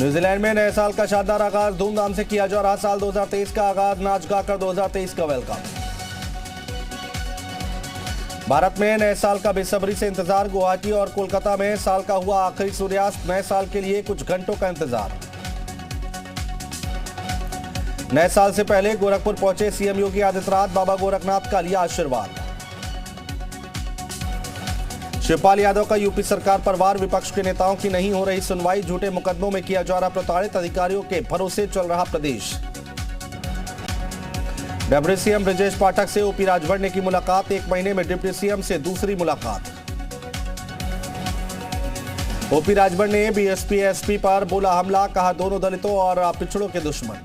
New Zealand में नए साल का शानदार आगाज धूमधाम से किया जा रहा। साल 2023 का आगाज नाच गाकर 2023 का वेलकम। भारत में नए साल का बेसब्री से इंतजार। गुवाहाटी और कोलकाता में साल का हुआ आखिरी सूर्यास्त। नए साल के लिए कुछ घंटों का इंतजार। नए साल से पहले गोरखपुर पहुंचे सीएम योगी आदित्यनाथ। बाबा गोरखनाथ का लिया आशीर्वाद। शिवपाल यादव का यूपी सरकार पर वार। विपक्ष के नेताओं की नहीं हो रही सुनवाई। झूठे मुकदमों में किया जा रहा प्रताड़ित। अधिकारियों के भरोसे चल रहा प्रदेश। डिप्टी सीएम ब्रजेश पाठक से ओपी राजभर ने की मुलाकात। 1 महीने में डिप्टी सीएम से दूसरी मुलाकात। ओपी राजभर ने बीएसपी एसपी पर बोला हमला। कहा दोनों दलितों और पिछड़ों के दुश्मन।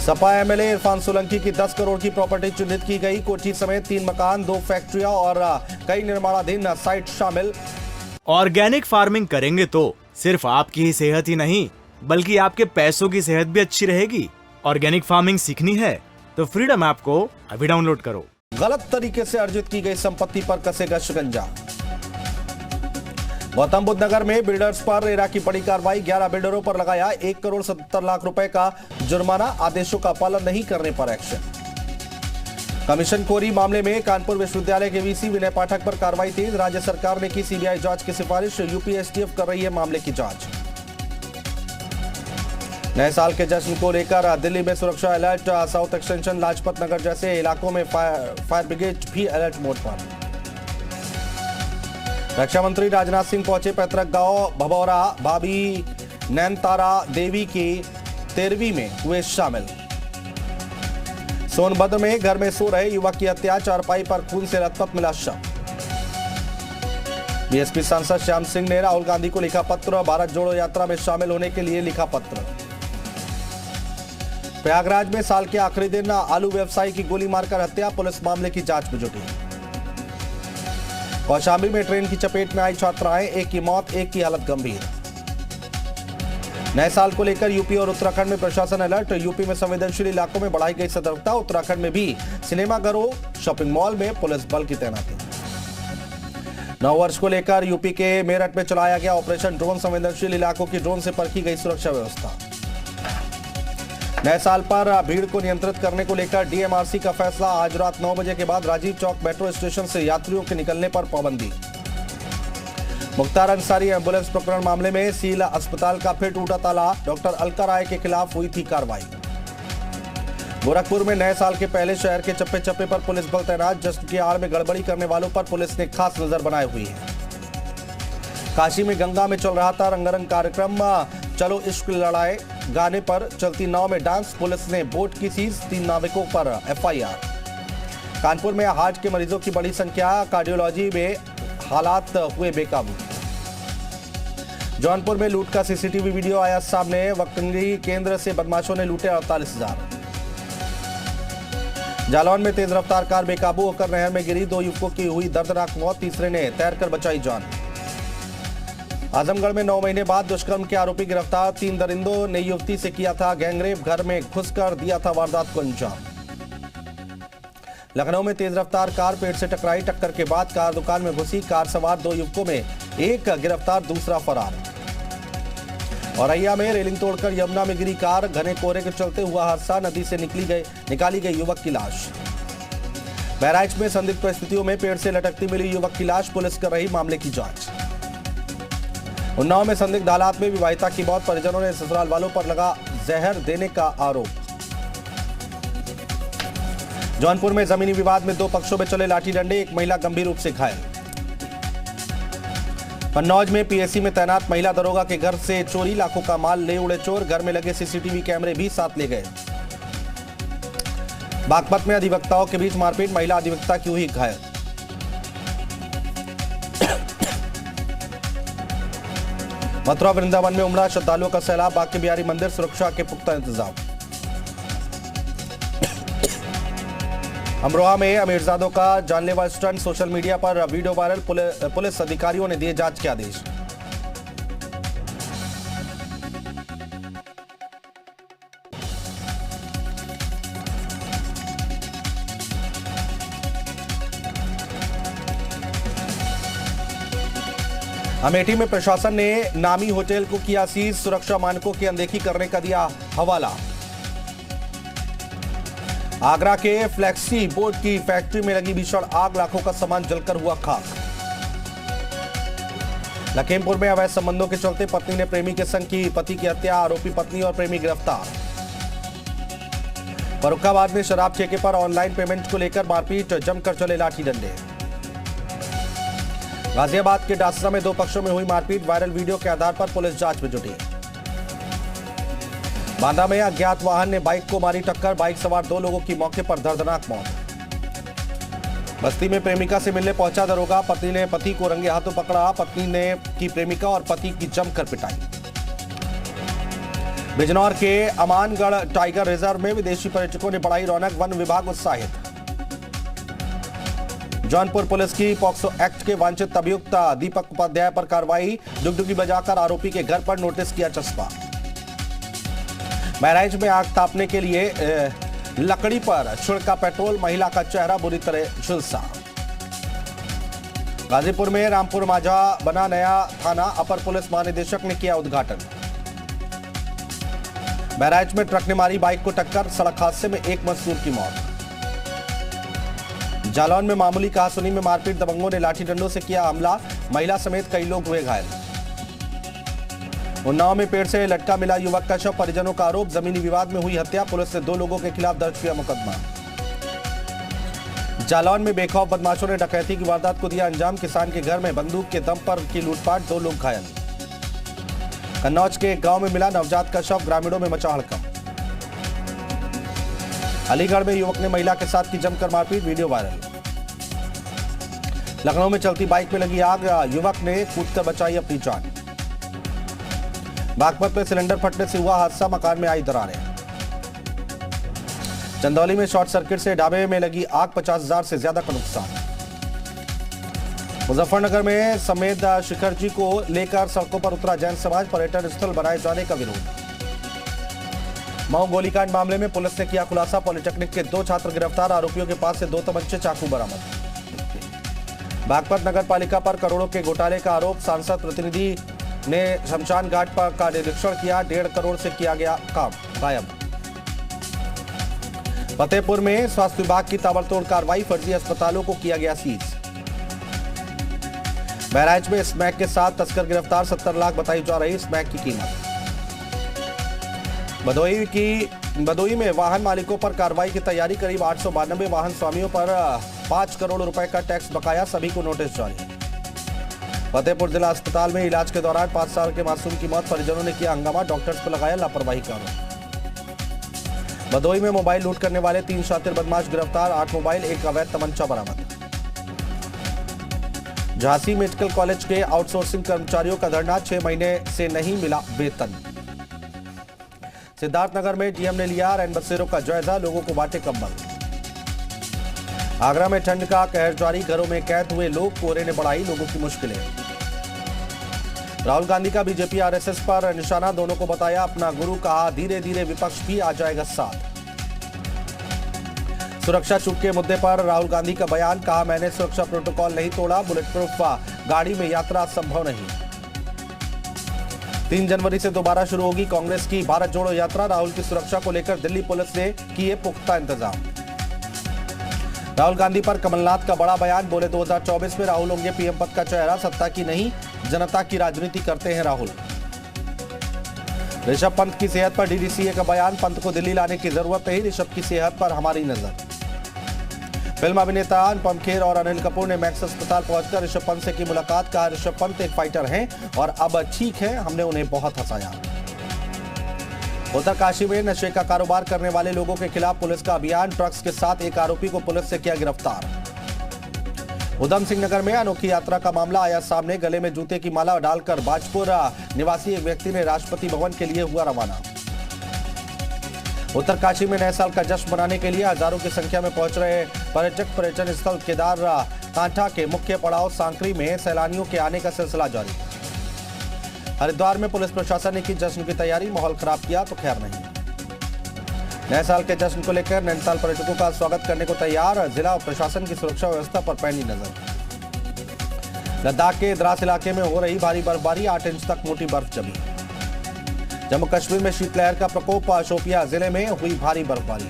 सपा एमएलए इरफान सोलंकी की 10 करोड़ की प्रॉपर्टी चिन्हित की गई। कोठी समेत 3 मकान, 2 फैक्ट्रियां और कई निर्माणाधीन साइट शामिल। ऑर्गेनिक फार्मिंग करेंगे तो सिर्फ आपकी ही सेहत ही नहीं बल्कि आपके पैसों की सेहत भी अच्छी रहेगी। ऑर्गेनिक फार्मिंग सीखनी है तो फ्रीडम ऐप को अभी डाउनलोड करो। गलत तरीके से अर्जित की गई संपत्ति पर कसेगा शिकंजा। गौतम बुद्ध नगर में बिल्डर्स पर रेरा की बड़ी कार्रवाई। 11 बिल्डरों पर लगाया 1 करोड़ 77 लाख रुपए का जुर्माना। आदेशों का पालन नहीं करने पर एक्शन। कमीशनखोरी मामले में कानपुर विश्वविद्यालय के वीसी विनय पाठक पर कार्रवाई तेज। राज्य सरकार ने की सीबीआई जांच की सिफारिश। यूपी एसटीएफ कर रही है मामले की जांच। नए साल के जश्न को लेकर दिल्ली में सुरक्षा alert. South extension, Lajpat Nagar जैसे इलाकों में फायर ब्रिगेड भी अलर्ट मोड पर। रक्षा मंत्री राजनाथ सिंह पहुंचे पैतृक गांव भभौरा। भाभी नैनतारा देवी की 13वीं में हुए शामिल। सोनभद्र में घर में सो रहे युवक की हत्या। चारपाई पर खून से लथपथ मिला शव। बीएसपी सांसद श्याम सिंह ने राहुल गांधी को लिखा पत्र। भारत जोड़ो यात्रा में शामिल होने के लिए लिखा पत्र। प्रयागराज में साल के आखिरी दिन आलू व्यवसायी की गोली मारकर हत्या। पुलिस मामले की जांच में जुटी। कौशाम्बी में ट्रेन की चपेट में आई छात्राएं। एक की मौत, एक की हालत गंभीर। नए साल को लेकर यूपी और उत्तराखंड में प्रशासन अलर्ट। यूपी में संवेदनशील इलाकों में बढ़ाई गई सतर्कता। उत्तराखंड में भी सिनेमाघरों, शॉपिंग मॉल में पुलिस बल की तैनाती। नववर्ष को लेकर यूपी के मेरठ में चलाया गया ऑपरेशन ड्रोन। संवेदनशील इलाकों की ड्रोन से परखी गई सुरक्षा व्यवस्था। नए साल पर भीड़ को नियंत्रित करने को लेकर डीएमआरसी का फैसला। आज रात 9 बजे के बाद राजीव चौक मेट्रो स्टेशन से यात्रियों के निकलने पर पाबंदी। मुख्तार अंसारी एम्बुलेंस प्रकरण मामले में सील अस्पताल का फिर टूटा ताला। डॉक्टर अलका राय के खिलाफ हुई थी कार्रवाई। गोरखपुर में नए साल के पहले शहर के चप्पे चप्पे पर पुलिस बल तैनात। जश्न की आड़ में गड़बड़ी करने वालों पर पुलिस ने खास नजर बनाई हुई है। काशी में गंगा में चल रहा था रंगारंग कार्यक्रम। चलो इश्क लड़ाए गाने पर चलती नाव में डांस। पुलिस ने बोट की सीज। 3 नाविकों पर एफआईआर। कानपुर में हार्ट के मरीजों की बड़ी संख्या। कार्डियोलॉजी में हालात हुए बेकाबू। जौनपुर में लूट का सीसीटीवी वीडियो आया सामने। वक्तंगी केंद्र से बदमाशों ने लूटे 48,000। जालौन में तेज रफ्तार कार बेकाबू होकर नहर में गिरी। 2 युवकों की हुई दर्दनाक मौत। तीसरे ने तैरकर बचाई जान। आजमगढ़ में 9 महीने बाद दुष्कर्म के आरोपी गिरफ्तार। 3 दरिंदों ने युवती से किया था गैंगरेप। घर में घुसकर दिया था वारदात को अंजाम। लखनऊ में तेज रफ्तार कार पेड़ से टकराई। टक्कर के बाद कार दुकान में घुसी। कार सवार 2 युवकों में एक गिरफ्तार, दूसरा फरार। औरैया में रेलिंग तोड़कर यमुना में गिरी कार। घने कोहरे के चलते हुआ हादसा। नदी से निकाली गई युवक की लाश। बहराइच में संदिग्ध परिस्थितियों में पेड़ से लटकती मिली युवक की लाश। पुलिस कर रही मामले की जांच। उन्नाव में संदिग्ध हालात में विवाहिता की मौत। परिजनों ने ससुराल वालों पर लगा जहर देने का आरोप। जौनपुर में जमीनी विवाद में 2 पक्षों में चले लाठी डंडे। एक महिला गंभीर रूप से घायल। कन्नौज में पीएससी में तैनात महिला दरोगा के घर से चोरी। लाखों का माल ले उड़े चोर। घर में लगे सीसीटीवी कैमरे भी साथ ले गए। बागपत में अधिवक्ताओं के बीच मारपीट। महिला अधिवक्ता की हुई घायल। मथुरा वृंदावन में उमड़ा श्रद्धालुओं का सैलाब। बांके बिहारी मंदिर सुरक्षा के पुख्ता इंतजाम। अमरोहा में अमीरजादों का जानलेवा स्टंट। सोशल मीडिया पर वीडियो वायरल। पुलिस अधिकारियों ने दिए जांच के आदेश। अमेठी में प्रशासन ने नामी होटल को किया सीज, सुरक्षा मानकों की अनदेखी करने का दिया हवाला। आगरा के फ्लेक्सी बोर्ड की फैक्ट्री में लगी भीषण आग, लाखों का सामान जलकर हुआ खाक। लखीमपुर में अवैध संबंधों के चलते पत्नी ने प्रेमी के संग की पति की हत्या, आरोपी पत्नी और प्रेमी गिरफ्तार। फर्रुखाबाद में शराब ठेके पर ऑनलाइन पेमेंट को लेकर मारपीट, जमकर चले लाठी डंडे। गाजियाबाद के डासरा में 2 पक्षों में हुई मारपीट, वायरल वीडियो के आधार पर पुलिस जांच में जुटी। बांदा में अज्ञात वाहन ने बाइक को मारी टक्कर, बाइक सवार 2 लोगों की मौके पर दर्दनाक मौत। बस्ती में प्रेमिका से मिलने पहुंचा दरोगा, पत्नी ने पति को रंगे हाथों पकड़ा, पत्नी ने की प्रेमिका और पति की जमकर पिटाई। बिजनौर के अमानगढ़ टाइगर रिजर्व में विदेशी पर्यटकों ने बढ़ाई रौनक, वन विभाग उत्साहित। जौनपुर पुलिस की पॉक्सो एक्ट के वांछित अभियुक्त दीपक उपाध्याय पर कार्रवाई, डुगडुगी बजाकर आरोपी के घर पर नोटिस किया चस्पा। बहराइच में आग तापने के लिए लकड़ी पर छिड़का पेट्रोल, महिला का चेहरा बुरी तरह झुलसा। गाजीपुर में रामपुर माझा बना नया थाना, अपर पुलिस महानिदेशक ने किया उद्घाटन। बहराइच में ट्रक ने मारी बाइक को टक्कर, सड़क हादसे में 1 मजदूर की मौत। जालौन में मामूली कहासुनी में मारपीट, दबंगों ने लाठी डंडों से किया हमला, महिला समेत कई लोग हुए घायल। उन्नाव में पेड़ से लटका मिला युवक का शव, परिजनों का आरोप जमीनी विवाद में हुई हत्या, पुलिस ने 2 लोगों के खिलाफ दर्ज किया मुकदमा। जालौन में बेखौफ बदमाशों ने डकैती की वारदात को दिया अंजाम, किसान के घर में बंदूक के दम पर की लूटपाट, 2 लोग घायल। कन्नौज के एक गांव में मिला नवजात का शव, ग्रामीणों में मचा हड़कंप। अलीगढ़ में युवक ने महिला के साथ की जमकर मारपीट, वीडियो वायरल। लखनऊ में चलती बाइक में लगी आग, युवक ने कूदकर बचाई अपनी जान। बागपत में सिलेंडर फटने से हुआ हादसा, मकान में आई दरारें। चंदौली में शॉर्ट सर्किट से ढाबे में लगी आग, 50,000 से ज्यादा का नुकसान। मुजफ्फरनगर में समेत शिखर जी को लेकर सड़कों पर उतरा जैन समाज, पर्यटन स्थल बनाए जाने का विरोध। मऊ गोलीकांड मामले में पुलिस ने किया खुलासा, पॉलिटेक्निक के 2 छात्र गिरफ्तार, आरोपियों के पास से 2 तमंचे, चाकू बरामद। बागपत नगर पालिका पर करोड़ों के घोटाले का आरोप, सांसद प्रतिनिधि ने शमशान घाट पर का निरीक्षण किया, 1.5 करोड़ से किया गया काम गायब। फतेहपुर में स्वास्थ्य विभाग की ताबड़तोड़ कार्रवाई, फर्जी अस्पतालों को किया गया सीज। बहराइच में स्मैक के साथ तस्कर गिरफ्तार, 70 लाख बताई जा रही स्मैक की कीमत। भदोई में वाहन मालिकों पर कार्रवाई की तैयारी, करीब 892 वाहन स्वामियों पर 5 करोड़ रुपए का टैक्स बकाया, सभी को नोटिस जारी। फतेहपुर जिला अस्पताल में इलाज के दौरान 5 साल के मासूम की मौत, परिजनों ने किया हंगामा, डॉक्टर्स पर लगाया लापरवाही का आरोप। भदोई में मोबाइल लूट करने वाले 3 शातिर बदमाश गिरफ्तार, 8 मोबाइल, 1 अवैध तमंचा बरामद। झांसी मेडिकल कॉलेज के आउटसोर्सिंग कर्मचारियों का धरना, 6 महीने से नहीं मिला वेतन। सिद्धार्थनगर में डीएम ने लिया रैन बसेरों का जायजा, लोगों को बांटे कंबल। आगरा में ठंड का कहर जारी, घरों में कैद हुए लोग, कोहरे ने बढ़ाई लोगों की मुश्किलें। राहुल गांधी का बीजेपी आरएसएस पर निशाना, दोनों को बताया अपना गुरु, कहा धीरे धीरे विपक्ष भी आ जाएगा साथ। सुरक्षा छूट के मुद्दे पर राहुल गांधी का बयान, कहा मैंने सुरक्षा प्रोटोकॉल नहीं तोड़ा, बुलेट प्रूफ गाड़ी में यात्रा संभव नहीं। 3 जनवरी से दोबारा शुरू होगी कांग्रेस की भारत जोड़ो यात्रा, राहुल की सुरक्षा को लेकर दिल्ली पुलिस ने किए पुख्ता इंतजाम। राहुल गांधी पर कमलनाथ का बड़ा बयान, बोले 2024 में राहुल होंगे पीएम पद का चेहरा, सत्ता की नहीं जनता की राजनीति करते हैं राहुल। ऋषभ पंत की सेहत पर डीडीसीए का बयान, पंत को दिल्ली लाने की जरूरत नहीं, ऋषभ की सेहत पर हमारी नजर। फिल्म अभिनेता अनुपम खेर और अनिल कपूर ने मैक्स अस्पताल पहुंचकर ऋषभ पंत से की मुलाकात, कहा ऋषभ पंत एक फाइटर हैं और अब ठीक है, हमने उन्हें बहुत हंसाया। उत्तरकाशी में नशे का कारोबार करने वाले लोगों के खिलाफ पुलिस का अभियान, ड्रग्स के साथ एक आरोपी को पुलिस से किया गिरफ्तार। उधम सिंह नगर में अनोखी यात्रा का मामला आया सामने, गले में जूते की माला डालकर बाजपुर निवासी एक व्यक्ति ने राष्ट्रपति भवन के लिए हुआ रवाना। उत्तरकाशी में नए साल का जश्न मनाने के लिए हजारों की संख्या में पहुंच रहे पर्यटन स्थल केदार कांठा के मुख्य पड़ाव सांकरी में सैलानियों के आने का सिलसिला जारी। हरिद्वार में पुलिस प्रशासन ने की जश्न की तैयारी, माहौल खराब किया तो खैर नहीं। नए साल के जश्न को लेकर नैनीताल पर्यटकों का स्वागत करने को तैयार, जिला और प्रशासन की सुरक्षा व्यवस्था पर पैनी नजर। लद्दाख के द्रास इलाके में हो रही भारी बर्फबारी, 8 इंच तक मोटी बर्फ जमी। जम्मू कश्मीर में शीतलहर का प्रकोप, शोपियां जिले में हुई भारी बर्फबारी।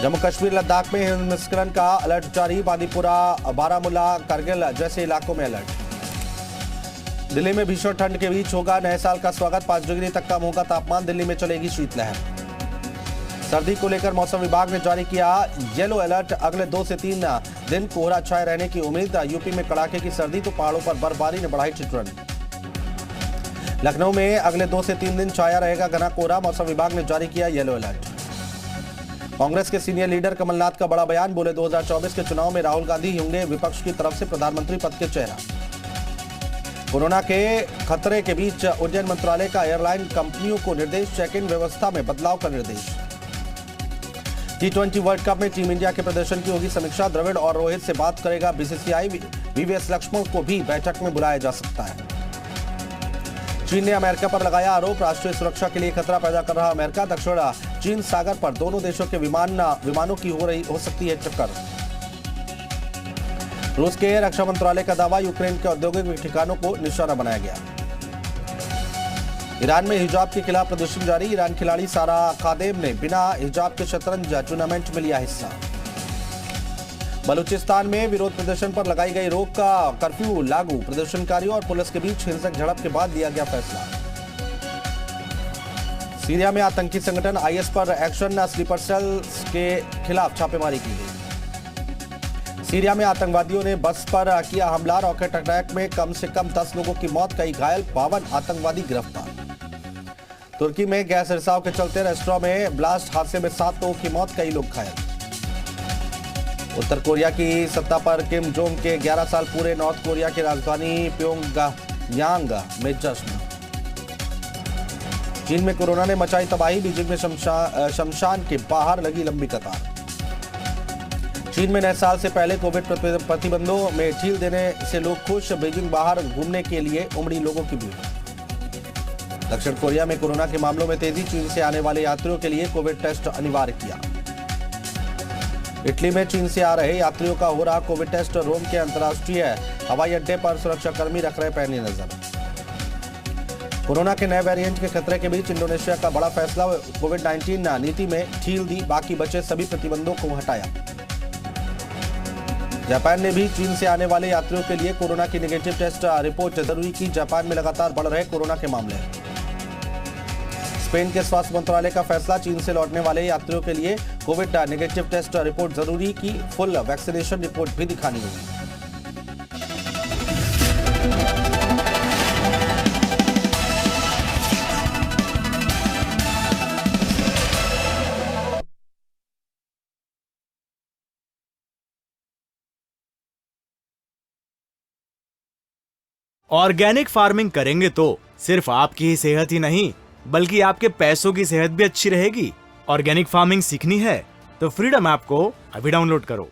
जम्मू कश्मीर लद्दाख में हिमस्खलन का अलर्ट जारी, बांदीपुरा, बारामूला, करगिल जैसे इलाकों में अलर्ट। दिल्ली में भीषण ठंड के बीच होगा नए साल का स्वागत, 5 डिग्री तक कम होगा तापमान, दिल्ली में चलेगी शीतलहर। सर्दी को लेकर मौसम विभाग ने जारी किया येलो अलर्ट, अगले 2 से 3 दिन कोहरा छाए रहने की उम्मीद। यूपी में कड़ाके की सर्दी तो पहाड़ों पर बर्फबारी ने बढ़ाई ठिठुरन। लखनऊ में अगले 2 से 3 दिन छाया रहेगा घना कोहरा, मौसम विभाग ने जारी किया येलो अलर्ट। कांग्रेस के सीनियर लीडर कमलनाथ का बड़ा बयान, बोले 2024 के चुनाव में राहुल गांधी ही होंगे विपक्ष की तरफ से प्रधानमंत्री पद के चेहरा। कोरोना के खतरे के बीच उड्डयन मंत्रालय का एयरलाइन कंपनियों को निर्देश, चेक इन व्यवस्था में बदलाव का निर्देश। T20 वर्ल्ड कप में टीम इंडिया के प्रदर्शन की होगी समीक्षा, द्रविड़ और रोहित से बात करेगा बीसीसीआई, वीवीएस लक्ष्मण को भी बैठक में बुलाया जा सकता है। चीन ने अमेरिका पर लगाया आरोप, राष्ट्रीय सुरक्षा के लिए खतरा पैदा कर रहा अमेरिका। दक्षिण चीन सागर पर दोनों देशों के विमानों की हो सकती है टक्कर। रूस के रक्षा मंत्रालय का दावा, यूक्रेन के औद्योगिक ठिकानों को निशाना बनाया गया। ईरान में हिजाब के खिलाफ प्रदर्शन जारी, ईरान खिलाड़ी सारा खादेम ने बिना हिजाब के शतरंज टूर्नामेंट में लिया हिस्सा। बलूचिस्तान में विरोध प्रदर्शन पर लगाई गई रोक का कर्फ्यू लागू, प्रदर्शनकारियों और पुलिस के बीच हिंसक झड़प के बाद लिया गया फैसला। सीरिया में आतंकी संगठन आईएस पर एक्शन, स्लीपर सेल्स के खिलाफ छापेमारी की गई। सीरिया में आतंकवादियों ने बस पर किया हमला, रॉकेट अटैक में कम से कम 10 लोगों की मौत, कई घायल, 52 आतंकवादी गिरफ्तार। तुर्की में गैस रिसाव के चलते रेस्टोरेंट में ब्लास्ट, हादसे में 7 लोगों की मौत, कई लोग घायल। उत्तर कोरिया की सत्ता पर किम जोंग के 11 साल पूरे, नॉर्थ कोरिया की राजधानी प्योंगयांग में जश्न। चीन में कोरोना ने मचाई तबाही, बीजिंग में शमशान के बाहर लगी लंबी कतार। चीन में नए साल से पहले कोविड प्रतिबंधों में ढील देने से लोग खुश, बीजिंग बाहर घूमने के लिए उमड़ी लोगों की भीड़। दक्षिण कोरिया में कोरोना के मामलों में तेजी, चीन से आने वाले यात्रियों के लिए कोविड टेस्ट अनिवार्य किया। इटली में चीन से आ रहे यात्रियों का हो रहा कोविड टेस्ट, रोम के अंतर्राष्ट्रीय हवाई अड्डे पर सुरक्षाकर्मी रख रहे पैनी नजर। कोरोना के नए वेरिएंट के खतरे के बीच इंडोनेशिया का बड़ा फैसला, कोविड-19 नीति में ढील दी, बाकी बचे सभी प्रतिबंधों को हटाया। जापान ने भी चीन से आने वाले यात्रियों के लिए कोरोना की नेगेटिव टेस्ट रिपोर्ट जरूरी की, जापान में लगातार बढ़ रहे कोरोना के मामले। स्पेन के स्वास्थ्य मंत्रालय का फैसला, चीन से लौटने वाले यात्रियों के लिए कोविड नेगेटिव टेस्ट रिपोर्ट जरूरी की, फुल वैक्सीनेशन रिपोर्ट भी दिखानी होगी। ऑर्गेनिक फार्मिंग करेंगे तो सिर्फ आपकी ही सेहत ही नहीं बल्कि आपके पैसों की सेहत भी अच्छी रहेगी। ऑर्गेनिक फार्मिंग सीखनी है तो फ्रीडम ऐप को अभी डाउनलोड करो।